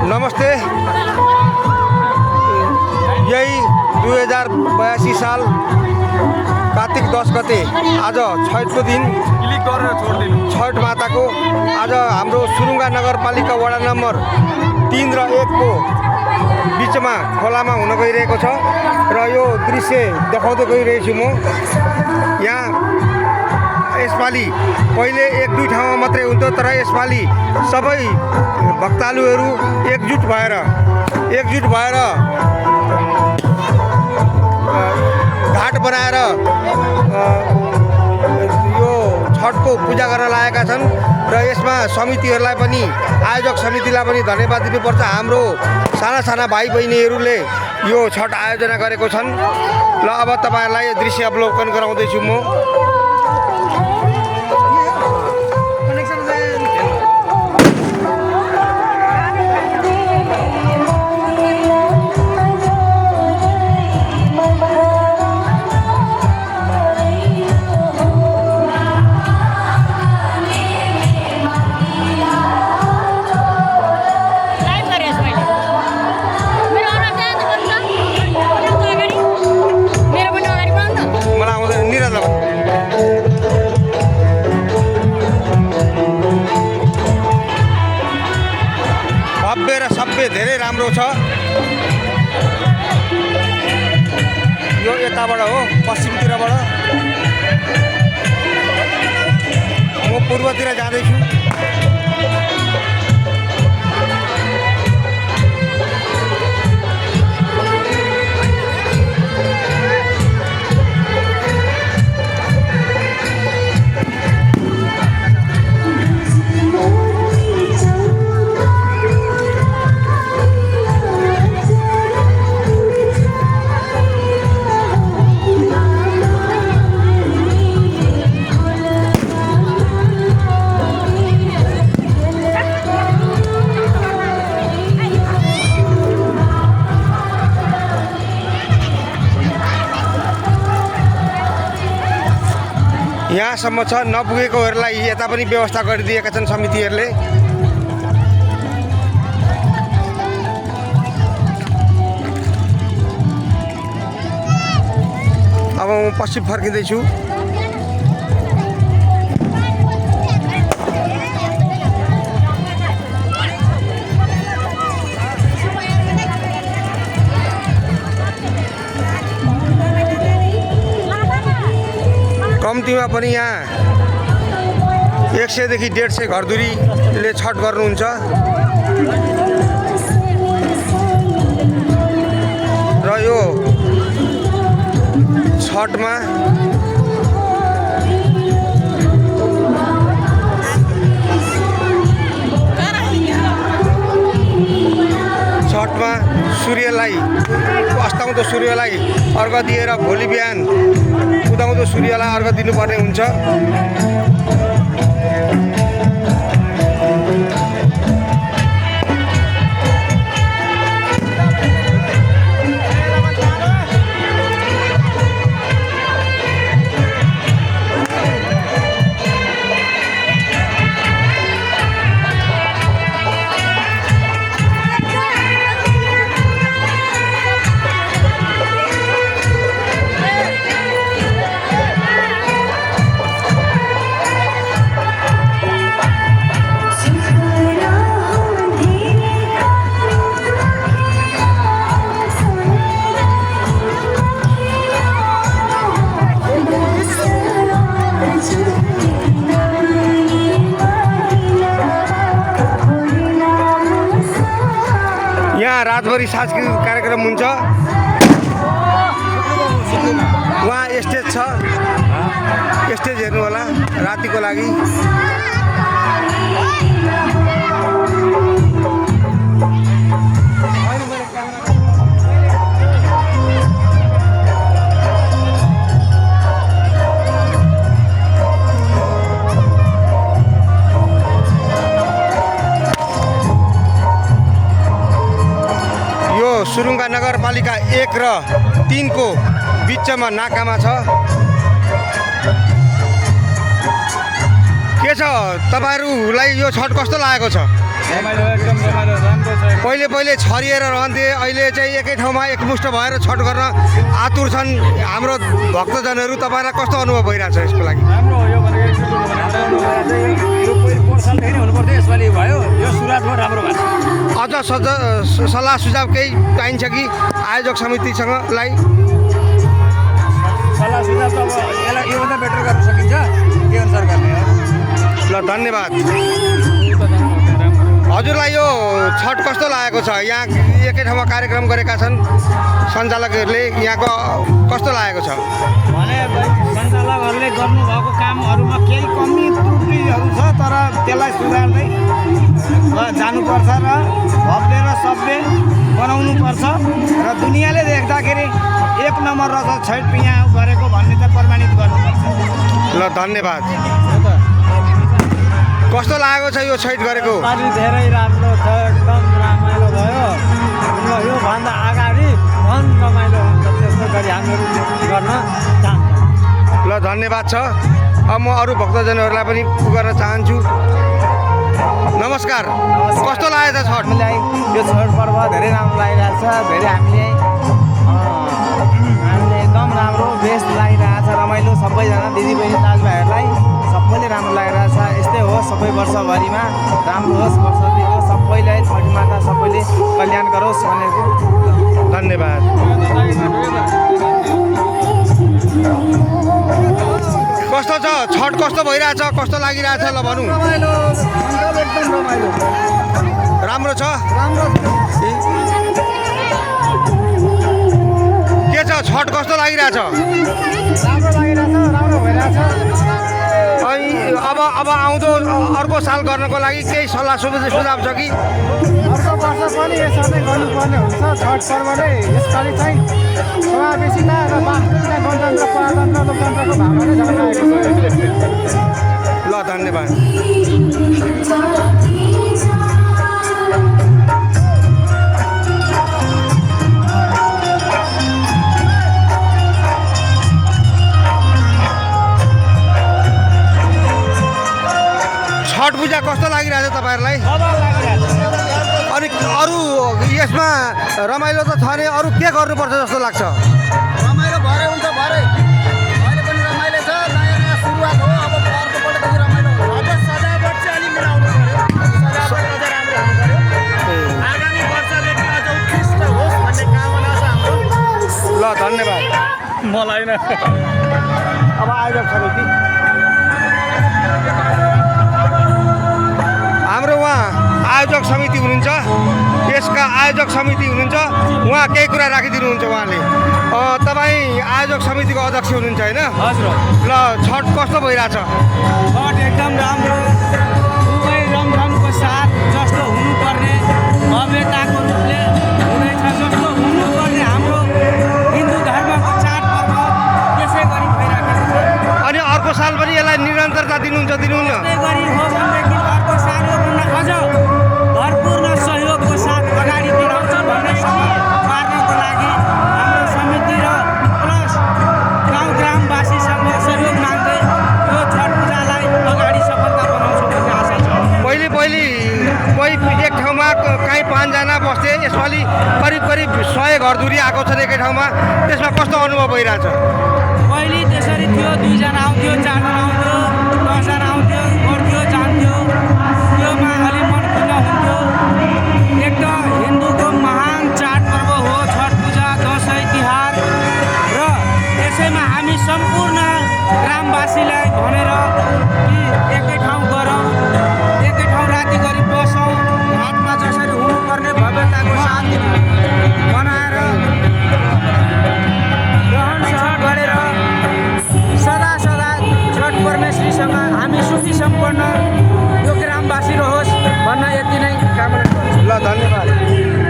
नमस्ते। यही 2082 साल कार्तिक 10 गते आज छैठको दिन छैठ माताको आज हाम्रो सुरुङ्गा नगरपालिका वडा नम्बर 3 र 1 को बिचमा खोलामा हुन गइरहेको छ र यो दृश्य देखाउँदै गइरहेको छु म। यहाँ यसपालि पहिले 1-2 ठाउँमा मात्रै हुन्थ्यो, तर यसपालि सबै भक्तालुहरू एकजुट भएर घाट बनाएर यो छठको पूजा गर्न लागेका छन् र यसमा समितिहरूलाई पनि, आयोजक समितिलाई पनि धन्यवाद दिनुपर्छ। हाम्रो साना साना भाइ बहिनीहरूले यो छठ आयोजना गरेको छन्। ल अब तपाईँहरूलाई यो दृश्य अवलोकन गराउँदैछु म। भव्य र सभ्य धेरै राम्रो छ। यो यताबाट हो, पश्चिमतिरबाट। म पूर्वतिर जाँदैछु। यहाँसम्म छ, नपुगेकोहरूलाई यता पनि व्यवस्था गरिदिएका छन् समितिहरूले। अब म पश्चिम फर्किँदैछु। कम्तीमा पनि यहाँ 100 देखि 150 घरधुरीले छठ गर्नुहुन्छ र यो छठमा सूर्यलाई, अस्ताउँदो सूर्यलाई अर्घ दिएर भोलि बिहान उदाउँदो सूर्यलाई अर्घ दिनुपर्ने हुन्छ। यहाँ रातभरि सांस्कृतिक कार्यक्रम हुन्छ। वहाँ स्टेज छ, स्टेज हेर्नु होला रातिको लागि। सुरुङ्गा नगरपालिका 1 र 3 को बिचमा नाकामा छ। के छ तपाईहरुलाई यो छठ कस्तो लागेको छ? पहिले पहिले छरिएर रहन्थे, अहिले चाहिँ एकै ठाउँमा एकमुष्ट भएर छठ गर्न आतुर छन् हाम्रो भक्तजनहरू। तपाईँलाई कस्तो अनुभव भइरहेछ यसको लागि? राम्रो हो यो भनेको यो पोहोर सालदेखि नै हुनुपर्थ्यो, यसपालि भयो, यो सुरुवातमा राम्रो भएको छ। अझ सल्लाह सुझाव केही पाइन्छ कि आयोजक समितिसँगलाई? सल्लाह सुझाव त अब यसलाई योभन्दा बेटर गर्न सकिन्छ, के अनुसार गर्ने हो। ल धन्यवाद। हजुरलाई यो छठ कस्तो लागेको छ? यहाँ एकै ठाउँमा कार्यक्रम गरेका छन् सञ्चालकहरूले, यहाँको कस्तो लागेको छ? भने सञ्चालकहरूले गर्नुभएको कामहरूमा केही कमी त्रुटिहरू छ, तर त्यसलाई सुधार्दै जानुपर्छ र भव्य र सभ्य बनाउनुपर्छ र दुनियाँले देख्दाखेरि एक नम्बर रहेछ छठ यहाँ गरेको भन्ने त प्रमाणित गर्नुपर्छ। ल धन्यवाद। कस्तो लागेको छ यो छठ गरेको? पानी धेरै राम्रो छ, एकदम रमाइलो भयो। योभन्दा अगाडि झन् रमाइलो हुन्छ, त्यस्तो गरी हामीहरू गर्न चाहन्छौँ। ल धन्यवाद छ। अब म अरू भक्तजनहरूलाई पनि गर्न चाहन्छु। नमस्कार, कस्तो लागेको छ छठ? हामीलाई यो छठ पर्व धेरै राम्रो लागिरहेको छ, धेरै हामीले एकदम राम्रो बेस्ट लागिरहेको छ, रमाइलो। सबैजना दिदीबहिनी दाजुभाइहरूलाई सबैले राम्रो लागिरहेछ। यस्तै हो सबै वर्षभरिमा राम्रो होस्, वर्षदी होस्, सबैलाई छठी माता सबैले कल्याण गरोस् भनेको धन्यवाद। कस्तो छ छठ, कस्तो भइरहेछ, कस्तो लागिरहेछ? ल भनौँ। एकदम रमाइलो राम्रो छ। राम्रो के छ छठ कस्तो लागिरहेछ? राम्रो लागिरहेछ, राम्रो भइरहेछ। अनि अब आउँदो अर्को साल गर्नको लागि केही सल्लाह सुझाव छ कि? अर्को वर्ष पनि यसो नै गर्नुपर्ने हुन्छ छठ पर्व नै। यसपालि चाहिँ समावेशिता र वास्तविकता गणतन्त्र प्रजातन्त्र लोकतन्त्रको भावना नै झल्काएको छ। ल धन्यवाद। छठ पूजा कस्तो लागिरहेछ तपाईँहरूलाई? अनि अरू यसमा रमाइलो त छ नि, अरू के गर्नुपर्छ जस्तो लाग्छ? रमाइलो भरे हुन्छ, भरे अहिले पनि रमाइलो छ, नयाँ नयाँ सुरुवात हो। अब अर्कोपल्टदेखि रमाइलो हुन्छ। अब सजावट चाहिँ अलिक मिलाउनु पऱ्यो, सजावट अझ राम्रो हुनु पऱ्यो। आगामी वर्षदेखि अझ उत्कृष्ट होस् भन्ने कामना छ हाम्रो। ल धन्यवाद। मलाई न अब आयोजक समिति हाम्रो उहाँ आयोजक समिति हुनुहुन्छ, यसका आयोजक समिति हुनुहुन्छ, उहाँ केही कुरा राखिदिनुहुन्छ उहाँले। तपाईँ आयोजक समितिको अध्यक्ष हुनुहुन्छ होइन? हजुर। ल छठ कस्तो भइरहेछ? छठ एकदम राम्रो, दुवै रमझमको साथ जस्तो हुनुपर्ने भव्यताको रूपले हुँदैछ, जस्तो हुनुपर्ने हाम्रो हिन्दू धर्मको चाडपर्व त्यसै गरी भइरहेको छ। अनि अर्को साल पनि यसलाई निरन्तरता दिनुहुन्छ, दिनुहुन्न? त्यस्तै गरी हो भनेदेखि अर्को साल योभन्दा अझ भरपूर्ण सहयोगको साथ अगाडि बढाउँछ भन्ने पार्नको लागि हाम्रो समिति र प्लस गाउँ ग्रामवासीसँग सहयोग माग्दै यो छठ पूजालाई अगाडि सफलता बनाउँछ भन्ने आशा छ। पहिले कोही एक ठाउँमा काहीँ 5 जना बस्थे, यसपालि करिब 100 घरधुरी आएको छ एकै ठाउँमा। त्यसमा कस्तो अनुभव भइरहेछ? पहिले त्यसरी थियो, 2 जना आउँथ्यो, 4 जना आउँथ्यो, 10 जना आउँथ्यो, बढ्थ्यो जान्थ्यो, त्योमा अलि मन खुल्ला हुन्थ्यो। एक त हिन्दूको महान चाडपर्व हो छठ पूजा, दसैँ तिहार, र त्यसैमा हामी सम्पूर्ण ग्रामवासीलाई भनेर कि एकै ठाउँ गरौँ, एकै ठाउँ राति गरी बसौँ, घाटमा जसरी हुनुपर्ने भव्यताको साथ बनाएर रहन सहन गरेर सदा सदा छठ परमेश्वरीसँग हामी सुखी सम्पन्न यो ग्रामवासी रहोस् भन्न यति नै कामना गर्छु। ल धन्यवाद।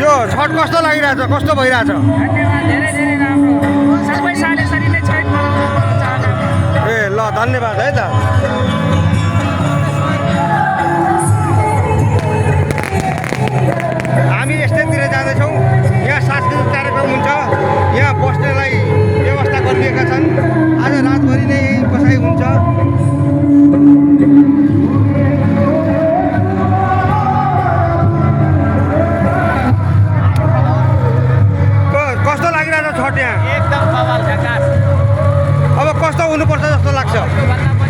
यो छठ कस्तो लागिरहेछ, कस्तो भइरहेछ? धन्यवाद, धेरै धेरै राम्रो। सबै साल यसरी नै छठ मनाउन चाहन्छु। ए ल धन्यवाद है त। हामी यस्तैतिर जाँदैछौँ। यहाँ सांस्कृतिक कार्यक्रम हुन्छ, यहाँ बस्नेलाई व्यवस्था गरिदिएका छन्। आज रातभरि नै यही बसाइ हुन्छ। छठ यहाँ एकदम बवाल झकास अब कस्तो हुनुपर्छ जस्तो लाग्छ भन्दा